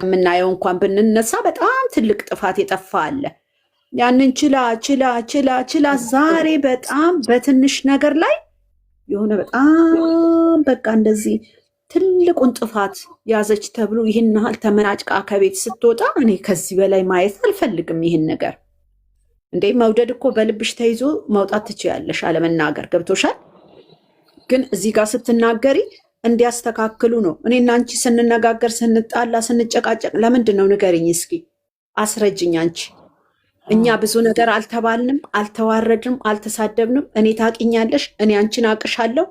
ከምናየው እንኳን ብንነሳ በጣም ትልቅ ጥፋት የጠፋ አለ። ያንን ችላ ዛሬ በጣም በትንሽ ነገር ላይ የሆነ በጣም በቃ እንደዚህ ትልቁን ጥፋት ያዘች ተብሎ ይህን ያህል ተመናጭቃ ከቤት ስትወጣ እኔ ከዚህ በላይ ማየት አልፈልግም። ይህን ነገር እንዴ መውደድ እኮ በልብሽ ተይዞ መውጣት ትችያለሽ፣ አለመናገር ገብቶሻል። ግን እዚህ ጋር ስትናገሪ እንዲያስተካክሉ ነው። እኔና አንቺ ስንነጋገር፣ ስንጣላ፣ ስንጨቃጨቅ ለምንድን ነው ንገሪኝ እስኪ አስረጅኝ አንቺ። እኛ ብዙ ነገር አልተባልንም፣ አልተዋረድንም፣ አልተሳደብንም። እኔ ታውቂኛለሽ፣ እኔ አንቺን አቅሻለሁ።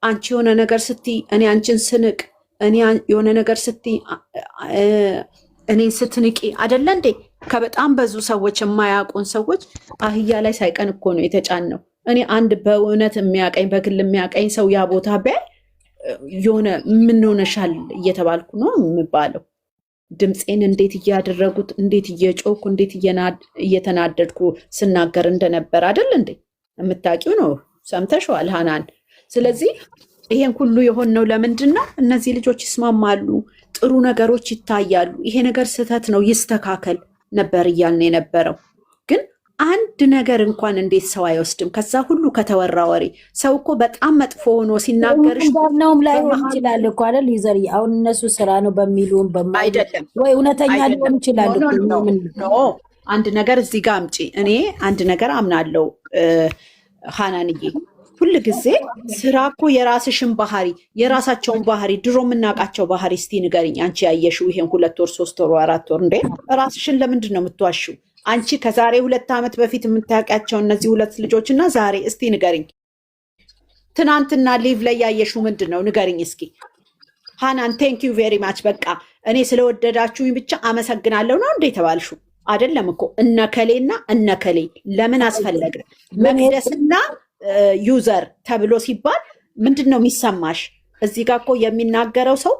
አንቺ የሆነ ነገር ስትይ እኔ አንቺን ስንቅ፣ እኔ የሆነ ነገር ስትይ እኔን ስትንቂ አይደለ እንዴ? ከበጣም ብዙ ሰዎች የማያውቁን ሰዎች አህያ ላይ ሳይቀን እኮ ነው የተጫነው። እኔ አንድ በእውነት የሚያቀኝ በግል የሚያቀኝ ሰው ያ ቦታ ቢያይ የሆነ ምን ሆነሻል እየተባልኩ ነው የምባለው። ድምፄን እንዴት እያደረጉት እንዴት እየጮኩ እንዴት እየተናደድኩ ስናገር እንደነበር አይደል እንዴ? የምታውቂው ነው፣ ሰምተሽዋል ሃናን። ስለዚህ ይሄን ሁሉ የሆነው ለምንድን ነው? እነዚህ ልጆች ይስማማሉ፣ ጥሩ ነገሮች ይታያሉ። ይሄ ነገር ስህተት ነው ይስተካከል ነበር እያልን የነበረው። ግን አንድ ነገር እንኳን እንዴት ሰው አይወስድም? ከዛ ሁሉ ከተወራ ወሬ ሰው እኮ በጣም መጥፎ ሆኖ ሲናገርሽ ነውም ላይሆን ይችላል እኮ አይደል? ይዘር አሁን እነሱ ስራ ነው በሚሉን አይደለም ወይ እውነተኛ ሊሆን ይችላል። አንድ ነገር እዚህ ጋር አምጪ። እኔ አንድ ነገር አምናለሁ ሃናንዬ፣ ሁል ጊዜ ስራ እኮ የራስሽን ባህሪ የራሳቸውን ባህሪ ድሮ የምናውቃቸው ባህሪ እስቲ ንገሪኝ አንቺ ያየሽው ይሄን 2 ወር 3 ወር 4 ወር እንዴ ራስሽን ለምንድን ነው የምትዋሽው? አንቺ ከዛሬ 2 ዓመት በፊት የምታውቂያቸው እነዚህ 2 ልጆች እና ዛሬ እስቲ ንገሪኝ። ትናንትና ሊቭ ላይ ያየሽው ምንድን ነው ንገሪኝ እስኪ ሃናን። ቴንክ ዩ ቬሪ ማች። በቃ እኔ ስለወደዳችሁኝ ብቻ አመሰግናለሁ ነው እንዴ ተባልሽው? አይደለም እኮ እነከሌና እነከሌ ለምን አስፈለገ? መቅደስና ዩዘር ተብሎ ሲባል ምንድን ነው የሚሰማሽ? እዚህ ጋር እኮ የሚናገረው ሰው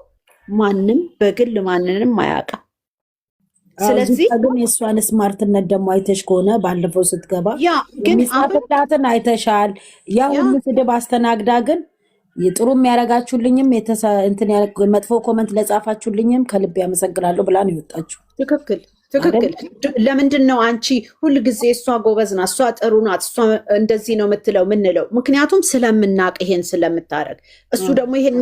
ማንም በግል ማንንም አያውቅም። ስለዚህ ግን የእሷን ስማርትነት ደግሞ አይተሽ ከሆነ ባለፈው ስትገባ የሚጻፍላትን አይተሻል። ያ ሁሉ ስድብ አስተናግዳ ግን ጥሩ የሚያደርጋችሁልኝም መጥፎ ኮመንት ለጻፋችሁልኝም ከልብ ያመሰግናለሁ ብላ ነው የወጣችሁ። ትክክል። ለምንድን ነው አንቺ ሁል ጊዜ እሷ ጎበዝ ናት፣ እሷ ጥሩ ናት፣ እሷ እንደዚህ ነው የምትለው ምንለው? ምክንያቱም ስለምናቅ ይሄን ስለምታረግ። እሱ ደግሞ ይሄን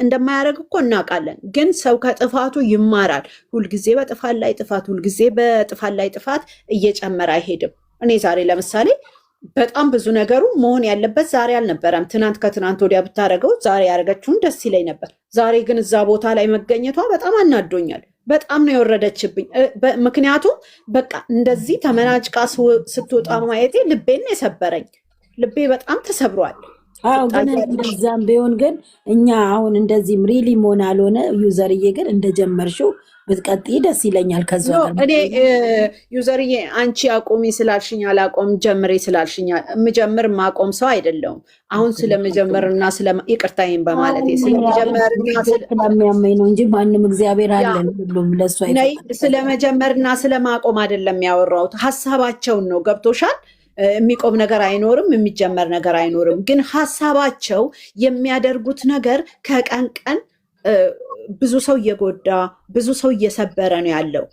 እንደማያረግ እኮ እናውቃለን። ግን ሰው ከጥፋቱ ይማራል። ሁልጊዜ በጥፋት ላይ ጥፋት፣ ሁልጊዜ በጥፋት ላይ ጥፋት እየጨመረ አይሄድም። እኔ ዛሬ ለምሳሌ በጣም ብዙ ነገሩ መሆን ያለበት ዛሬ አልነበረም። ትናንት ከትናንት ወዲያ ብታደረገው ዛሬ ያደረገችውን ደስ ይለኝ ነበር። ዛሬ ግን እዛ ቦታ ላይ መገኘቷ በጣም አናዶኛል። በጣም ነው የወረደችብኝ። ምክንያቱም በቃ እንደዚህ ተመናጭቃ ስትወጣ ማየቴ ልቤን የሰበረኝ። ልቤ በጣም ተሰብሯል። ግን እንደዛም ቢሆን ግን እኛ አሁን እንደዚህም ሪሊ መሆን አልሆነ ዩዘርዬ ግን እንደጀመርሽው ብትቀጥይ ደስ ይለኛል። ከዛ እኔ ዩዘርዬ አንቺ አቆሚ ስላልሽኝ አላቆም ጀምሬ ስላልሽኝ የምጀምር ማቆም ሰው አይደለሁም። አሁን ስለመጀመርና ይቅርታዬን በማለት ስለሚያመኝ ነው እንጂ ማንም እግዚአብሔር አለን ሁሉም ለሱ ስለመጀመርና ስለማቆም አይደለም ያወራሁት። ሀሳባቸውን ነው። ገብቶሻል? የሚቆም ነገር አይኖርም፣ የሚጀመር ነገር አይኖርም። ግን ሀሳባቸው የሚያደርጉት ነገር ከቀን ቀን ብዙ ሰው እየጎዳ ብዙ ሰው እየሰበረ ነው ያለው።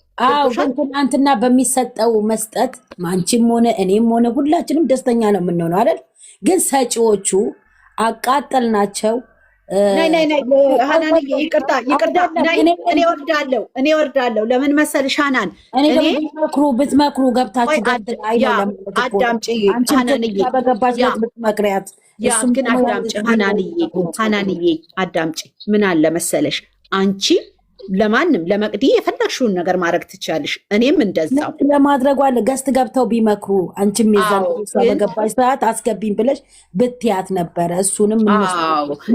ትናንትና በሚሰጠው መስጠት አንቺም ሆነ እኔም ሆነ ሁላችንም ደስተኛ ነው የምንሆነው አይደል? ግን ሰጪዎቹ አቃጠልናቸው። ሃናንዬ ይቅርታ፣ እኔ ወርዳለሁ። ለምን መሰልሽ ሃናን፣ ብትመክሩ ገብታችሁ አዳምጪ ሃናንዬ፣ በገባችበት ብትመክሪያት ግን አዳምጪ ሃናንዬ አዳምጪ። ምን አለ መሰለሽ አንቺ ለማንም ለመቅዲ የፈለግሽውን ነገር ማድረግ ትችያለሽ። እኔም እንደዛው ለማድረግ አለ ገስት ገብተው ቢመክሩ አንቺም የዛን በገባሽ ሰዓት አስገቢኝ ብለሽ ብትያት ነበረ። እሱንም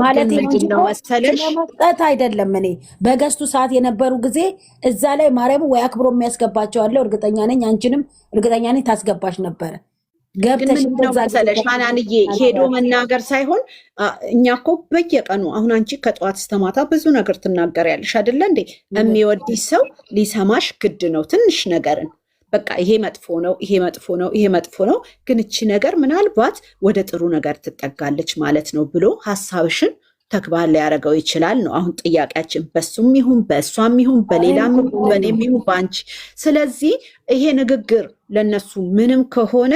ማለት ነው መሰለሽ ለመስጠት አይደለም። እኔ በገስቱ ሰዓት የነበሩ ጊዜ እዛ ላይ ማርያም ወይ አክብሮ የሚያስገባቸው አለ። እርግጠኛ ነኝ አንቺንም እርግጠኛ ነኝ ታስገባሽ ነበረ። ገብተሽ ሃናንዬ ሄዶ መናገር ሳይሆን እኛ እኮ በየቀኑ አሁን አንቺ ከጠዋት እስከ ማታ ብዙ ነገር ትናገሪያለሽ አይደለ እንዴ? የሚወድሽ ሰው ሊሰማሽ ግድ ነው። ትንሽ ነገርን በቃ ይሄ መጥፎ ነው፣ ይሄ መጥፎ ነው፣ ይሄ መጥፎ ነው፣ ግን እቺ ነገር ምናልባት ወደ ጥሩ ነገር ትጠጋለች ማለት ነው ብሎ ሀሳብሽን ተግባር ሊያደርገው ይችላል ነው አሁን ጥያቄያችን። በሱም ይሁን በእሷም ይሁን በሌላም በእኔም ይሁን በአንቺ። ስለዚህ ይሄ ንግግር ለነሱ ምንም ከሆነ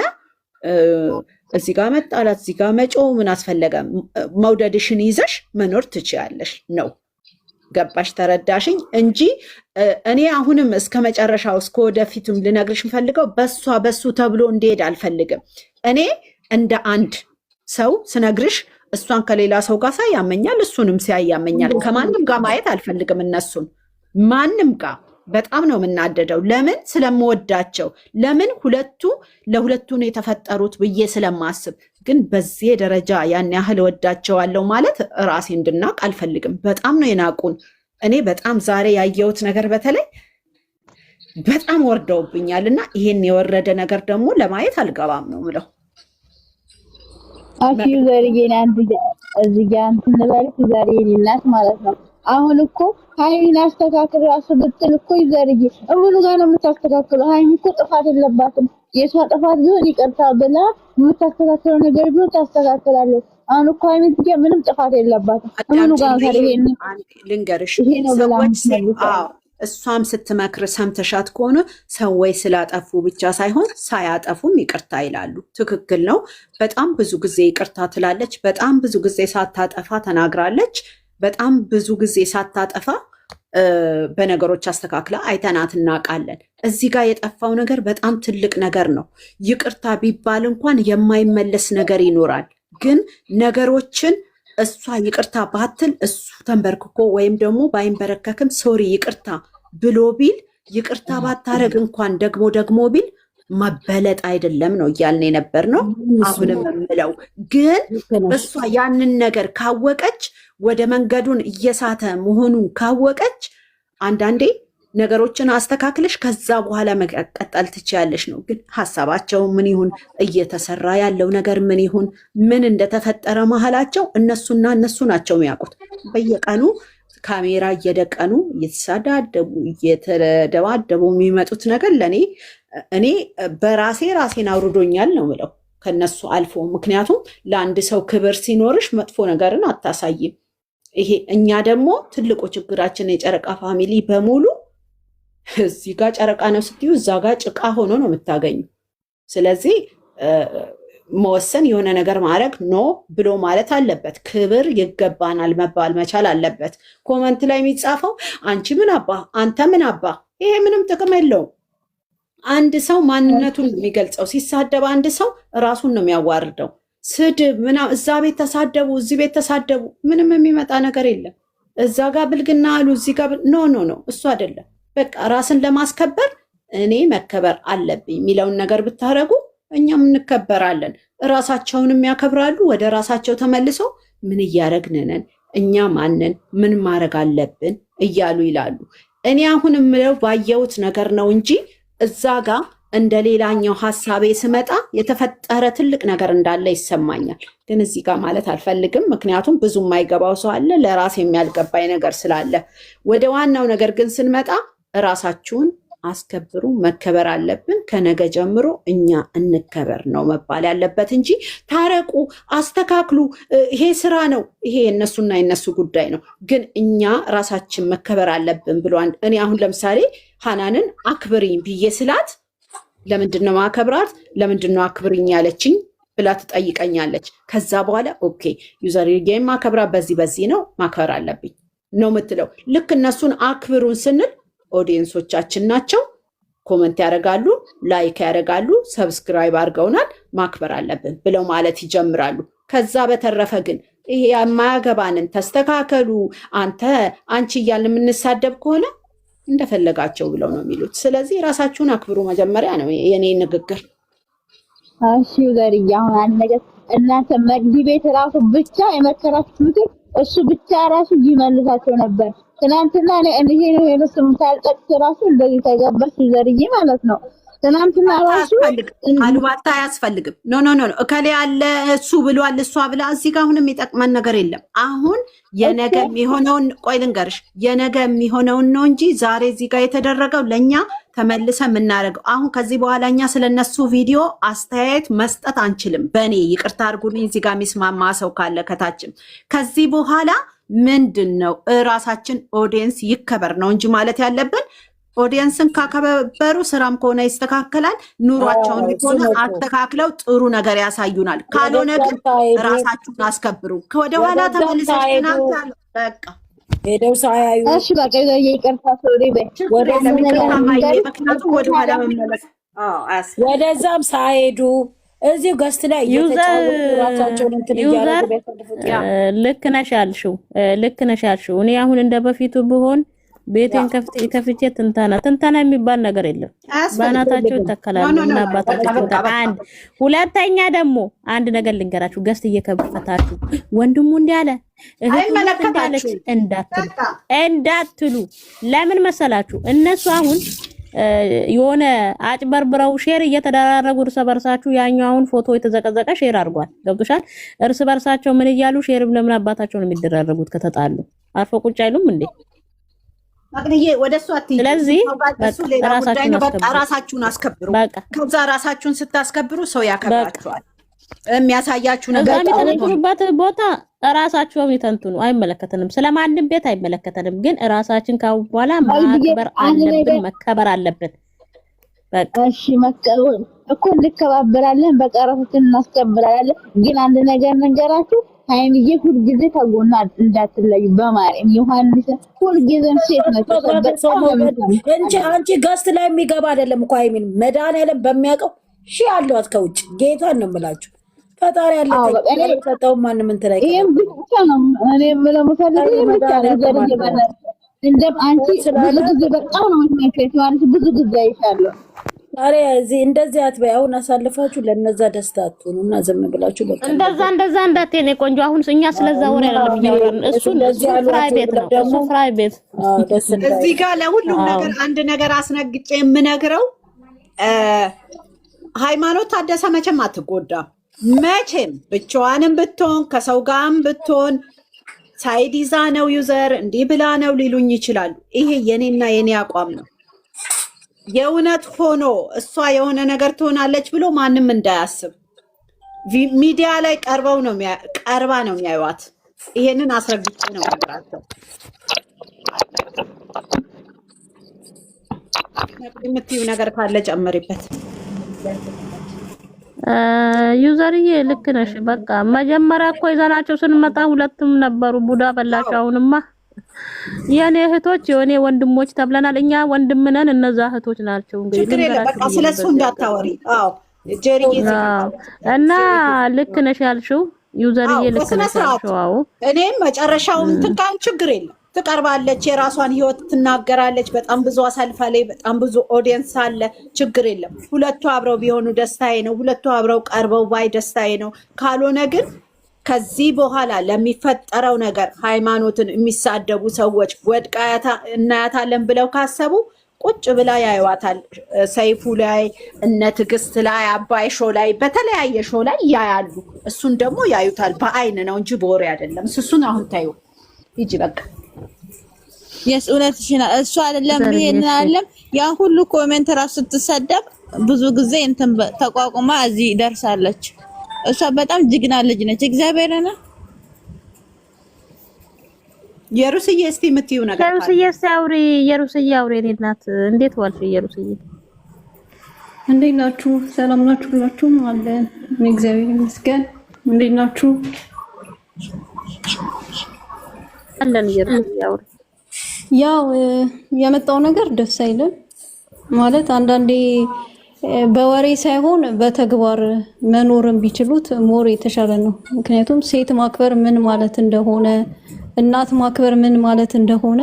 እዚህ ጋር መጣላት እዚህ ጋር መጮ ምን አስፈለገ? መውደድሽን ይዘሽ መኖር ትችያለሽ ነው። ገባሽ? ተረዳሽኝ? እንጂ እኔ አሁንም እስከ መጨረሻው እስከ ወደፊቱም ልነግርሽ የምፈልገው በሱ ተብሎ እንዲሄድ አልፈልግም። እኔ እንደ አንድ ሰው ስነግርሽ እሷን ከሌላ ሰው ጋር ሳይ ያመኛል፣ እሱንም ሲያይ ያመኛል። ከማንም ጋር ማየት አልፈልግም እነሱን ማንም ጋር። በጣም ነው የምናደደው። ለምን? ስለምወዳቸው። ለምን? ለሁለቱ ነው የተፈጠሩት ብዬ ስለማስብ። ግን በዚህ ደረጃ ያን ያህል እወዳቸዋለሁ ማለት ራሴ እንድናቅ አልፈልግም። በጣም ነው የናቁን። እኔ በጣም ዛሬ ያየሁት ነገር በተለይ በጣም ወርደውብኛል እና ይሄን የወረደ ነገር ደግሞ ለማየት አልገባም ነው ምለው። አኪ ዘርዬን እዚህ ጋር እንትን ልበልሽ ዛሬ የሌላት ማለት ነው። አሁን እኮ ሃይሚን አስተካክል ራሱ ብትል እኮ ይዘርዬ እምኑ ጋር ነው የምታስተካክለው? ሃይሚ እኮ ጥፋት የለባትም። የሷ ጥፋት ቢሆን ይቅርታ ብላ የምታስተካክለው ነገር ቢሆን ታስተካክላለች። አሁን እኮ ሃይሚ ምንም ጥፋት የለባትም። እምኑ ጋር ታዲያ ልንገርሽ እሷም ስትመክር ሰምተሻት ከሆነ ሰዎች ስላጠፉ ብቻ ሳይሆን ሳያጠፉም ይቅርታ ይላሉ። ትክክል ነው። በጣም ብዙ ጊዜ ይቅርታ ትላለች። በጣም ብዙ ጊዜ ሳታጠፋ ተናግራለች። በጣም ብዙ ጊዜ ሳታጠፋ በነገሮች አስተካክላ አይተናት እናውቃለን። እዚህ ጋር የጠፋው ነገር በጣም ትልቅ ነገር ነው። ይቅርታ ቢባል እንኳን የማይመለስ ነገር ይኖራል። ግን ነገሮችን እሷ ይቅርታ ባትል እሱ ተንበርክኮ ወይም ደግሞ ባይንበረከክም ሶሪ ይቅርታ ብሎ ቢል ይቅርታ ባታረግ እንኳን ደግሞ ቢል መበለጥ አይደለም ነው እያልን የነበር ነው። አሁንም የምለው ግን እሷ ያንን ነገር ካወቀች ወደ መንገዱን እየሳተ መሆኑን ካወቀች አንዳንዴ ነገሮችን አስተካክለሽ ከዛ በኋላ መቀጠል ትችያለሽ ነው። ግን ሀሳባቸው ምን ይሁን፣ እየተሰራ ያለው ነገር ምን ይሁን፣ ምን እንደተፈጠረ መሀላቸው እነሱና እነሱ ናቸው የሚያውቁት። በየቀኑ ካሜራ እየደቀኑ እየተሳዳደቡ እየተደባደቡ የሚመጡት ነገር እኔ ራሴን አውርዶኛል ነው ምለው ከነሱ አልፎ። ምክንያቱም ለአንድ ሰው ክብር ሲኖርሽ መጥፎ ነገርን አታሳይም። ይሄ እኛ ደግሞ ትልቁ ችግራችን የጨረቃ ፋሚሊ በሙሉ እዚህ ጋር ጨረቃ ነው ስትዩ እዛ ጋር ጭቃ ሆኖ ነው የምታገኙ። ስለዚህ መወሰን የሆነ ነገር ማድረግ ኖ ብሎ ማለት አለበት። ክብር ይገባናል መባል መቻል አለበት። ኮመንት ላይ የሚጻፈው አንቺ ምን አባ አንተ ምን አባ፣ ይሄ ምንም ጥቅም የለውም። አንድ ሰው ማንነቱን የሚገልጸው ሲሳደብ አንድ ሰው ራሱን ነው የሚያዋርደው። ስድብ ምናምን እዛ ቤት ተሳደቡ እዚህ ቤት ተሳደቡ ምንም የሚመጣ ነገር የለም። እዛ ጋር ብልግና አሉ እዚህ ጋር ኖ እሱ አይደለም። በቃ ራስን ለማስከበር እኔ መከበር አለብኝ የሚለውን ነገር ብታረጉ እኛም እንከበራለን። ራሳቸውንም ያከብራሉ። ወደ ራሳቸው ተመልሰው ምን እያረግንነን እኛ ማንን ምን ማድረግ አለብን እያሉ ይላሉ። እኔ አሁን የምለው ባየሁት ነገር ነው እንጂ እዛ ጋር እንደ ሌላኛው ሀሳቤ ስመጣ የተፈጠረ ትልቅ ነገር እንዳለ ይሰማኛል። ግን እዚህ ጋር ማለት አልፈልግም። ምክንያቱም ብዙ የማይገባው ሰው አለ፣ ለራስ የሚያልገባኝ ነገር ስላለ። ወደ ዋናው ነገር ግን ስንመጣ ራሳችሁን አስከብሩ። መከበር አለብን። ከነገ ጀምሮ እኛ እንከበር ነው መባል ያለበት እንጂ ታረቁ፣ አስተካክሉ፣ ይሄ ስራ ነው፣ ይሄ የነሱና የነሱ ጉዳይ ነው። ግን እኛ ራሳችን መከበር አለብን ብሎ እኔ አሁን ለምሳሌ ሀናንን አክብሪኝ ብዬ ስላት ለምንድን ነው ማከብራት? ለምንድን ነው አክብሪኝ ያለችኝ ብላ ትጠይቀኛለች። ከዛ በኋላ ኦኬ ዩዘር ጌም ማከብራት በዚህ ነው ማክበር አለብኝ ነው የምትለው። ልክ እነሱን አክብሩን ስንል ኦዲየንሶቻችን ናቸው። ኮመንት ያደርጋሉ፣ ላይክ ያደርጋሉ፣ ሰብስክራይብ አድርገውናል፣ ማክበር አለብን ብለው ማለት ይጀምራሉ። ከዛ በተረፈ ግን ይሄ የማያገባንን ተስተካከሉ፣ አንቺ እያልን የምንሳደብ ከሆነ እንደፈለጋቸው ብለው ነው የሚሉት። ስለዚህ ራሳችሁን አክብሩ መጀመሪያ ነው የኔ ንግግር። እሺ ዘርዬ፣ አሁን አንድ ነገር እናንተ መግቢ ቤት ራሱ ብቻ የመከራችሁት እሱ ብቻ ራሱ ይመልሳቸው ነበር። ትናንትና እኔ ይሄ ነው የመስም ታልጠቅ ራሱ እንደዚህ ተገባሽ ዘርዬ ማለት ነው። ትናንትና ራሱ አሉባልታ አያስፈልግም። ኖ ኖ ኖ እከሌ ያለ እሱ ብሏል እሷ ብላ እዚህ ጋር አሁንም የሚጠቅመን ነገር የለም። አሁን የነገ የሚሆነውን ቆይ ልንገርሽ፣ የነገ የሚሆነውን ነው እንጂ ዛሬ እዚህ ጋር የተደረገው ለእኛ ተመልሰ የምናደርገው። አሁን ከዚህ በኋላ እኛ ስለነሱ ቪዲዮ አስተያየት መስጠት አንችልም። በእኔ ይቅርታ አድርጉልኝ። እዚህ ጋር የሚስማማ ሰው ካለ ከታችም ከዚህ በኋላ ምንድን ነው እራሳችን ኦዲየንስ ይከበር ነው እንጂ ማለት ያለብን። ኦዲየንስን ካከበሩ ስራም ከሆነ ይስተካከላል። ኑሯቸውን ቢሆን አስተካክለው ጥሩ ነገር ያሳዩናል። ካልሆነ ግን ራሳችሁን አስከብሩ። ከወደኋላ ተመልሰን በቃ ሄደው ሳያዩ እሺ በቃ ይቅርታ ሶሪ ምክንያቱም ወደኋላ መመለስ ወደዛም ሳይሄዱ እዚሁ ገስት ላይ ራሳቸውን እንትን እያደረጉ ልክ ነሽ ያልሽው እኔ አሁን እንደ በፊቱ ብሆን ቤቴን ከፍቼ ትንተና የሚባል ነገር የለም። ባናታቸው ይተከላሉ እና አባታቸው አንድ ሁለተኛ ደግሞ አንድ ነገር ልንገራችሁ፣ ገስት እየከፈታችሁ ወንድሙ እንዲያለ እህቱ እንዳለች እንዳትሉ። ለምን መሰላችሁ? እነሱ አሁን የሆነ አጭበርብረው ሼር እየተደራረጉ እርስ በርሳችሁ ያኛው አሁን ፎቶ የተዘቀዘቀ ሼር አድርጓል። ገብቶሻል? እርስ በርሳቸው ምን እያሉ ሼር ለምን አባታቸው ነው የሚደራረጉት? ከተጣሉ አርፎ ቁጭ አይሉም እንዴ? አቅንዬ ወደሱ አትይኝ። ስለዚህ ራሳችሁን አስከብሩ። ከዛ ራሳችሁን ስታስከብሩ ሰው ያከብራችኋል። የሚያሳያችሁ ነገር የሚተነትኑበት ቦታ ራሳችሁን ይተንትኑ። አይመለከተንም፣ ስለማንም ቤት አይመለከተንም። ግን ራሳችን ካው በኋላ ማክበር አለብን፣ መከበር አለብን። በቃ እሺ መከበር እኮ እንከባበራለን፣ በቃ ራሳችንን እናስከብራለን። ግን አንድ ነገር ነገራችሁ ሃይሚዬ ሁልጊዜ ከጎና እንዳትለዩ በማርያም ዮሐንስ ሁልጊዜም ሴት ነች። እንጂ አንቺ ገስት ላይ የሚገባ አይደለም እኮ ሃይሚን መድኃኒዓለም በሚያውቀው ሺ አለዋት ከውጭ ጌታን ነው የምላችሁ። ፈጣሪ ያለ ተጠው ማንም እንትን ላይ ይሄም ብቻ ነው እኔ የምለው ብቻ ነው። እንደም አንቺ ብዙ ጊዜ በጣም ነው የሚያከት ዮሐንስ ብዙ ጊዜ አይሻለሁ። አሬ እዚህ እንደዚህ አትበይ። አሁን አሳልፋችሁ ለነዛ ደስታ አትሆኑና ዝም ብላችሁ በቃ እንደዛ እንዳትኔ ቆንጆ። አሁን እኛ ስለዛ ወሬ አይደለም እያወራን እሱ ፕራይቬት ነው፣ እሱ ፕራይቬት። እዚህ ጋር ለሁሉም ነገር አንድ ነገር አስነግጬ የምነግረው ሃይማኖት ታደሰ መቼም አትጎዳም። መቼም ብቻዋንም ብትሆን ከሰው ጋርም ብትሆን ሳይድ ይዛ ነው ዩዘር እንዲህ ብላ ነው ሊሉኝ ይችላሉ። ይሄ የኔና የኔ አቋም ነው። የእውነት ሆኖ እሷ የሆነ ነገር ትሆናለች ብሎ ማንም እንዳያስብ። ሚዲያ ላይ ቀርባ ነው የሚያዩዋት። ይሄንን አስረግጬ ነው ነገራቸው። የምትይው ነገር ካለ ጨምሪበት። ዩዘርዬ ልክ ነሽ። በቃ መጀመሪያ እኮ ይዘናቸው ስንመጣ ሁለቱም ነበሩ። ቡዳ በላቸው። አሁንማ የኔ እህቶች የኔ ወንድሞች ተብለናል። እኛ ወንድም ነን፣ እነዛ እህቶች ናቸው። እንግዲህ በቃ ስለሱ እንዳታወሪ። አዎ ጀሪዬ እና ልክ ነሽ ያልሽው ዩዘርዬ፣ ልክ ነሽ ያልሽው። አዎ እኔም መጨረሻውን ትካን ችግር የለም ትቀርባለች፣ የራሷን ህይወት ትናገራለች። በጣም ብዙ አሳልፋለች። በጣም ብዙ ኦዲየንስ አለ። ችግር የለም። ሁለቱ አብረው ቢሆኑ ደስታዬ ነው። ሁለቱ አብረው ቀርበው ባይ ደስታዬ ነው። ካልሆነ ግን ከዚህ በኋላ ለሚፈጠረው ነገር ሃይማኖትን የሚሳደቡ ሰዎች ወድቃ እናያታለን ብለው ካሰቡ ቁጭ ብላ ያዩዋታል። ሰይፉ ላይ እነ ትዕግስት ላይ አባይ ሾው ላይ በተለያየ ሾው ላይ ያያሉ። እሱን ደግሞ ያዩታል። በአይን ነው እንጂ በወሬ አይደለም። እሱን አሁን ታዩ ይጂ በቃ እውነትሽን እሱ አይደለም ይሄን አይደለም ያ ሁሉ ኮሜንት ራሱ ስትሰደብ ብዙ ጊዜ እንትን ተቋቁማ እዚህ ደርሳለች። እሷ በጣም ጅግና ልጅ ነች። እግዚአብሔርና የሩስዬ እስቲ የምትይው ነገር የሩስዬ አውሪ እኔ እናት እንዴት ዋልሽ? የሩስዬ እንዴት ናችሁ? ሰላም ናችሁ? ሁላችሁም አለን። እግዚአብሔር ይመስገን። እንዴት ናችሁ? አለን። የሩስዬ አውሪ ያው የመጣው ነገር ደስ አይልም ማለት አንዳንዴ በወሬ ሳይሆን በተግባር መኖርን ቢችሉት ሞር የተሻለ ነው። ምክንያቱም ሴት ማክበር ምን ማለት እንደሆነ፣ እናት ማክበር ምን ማለት እንደሆነ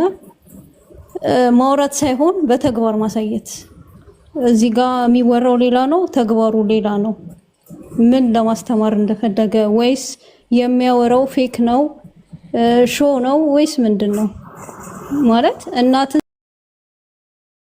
ማውራት ሳይሆን በተግባር ማሳየት። እዚህ ጋር የሚወራው ሌላ ነው፣ ተግባሩ ሌላ ነው። ምን ለማስተማር እንደፈለገ ወይስ የሚያወራው ፌክ ነው ሾው ነው ወይስ ምንድን ነው ማለት እናት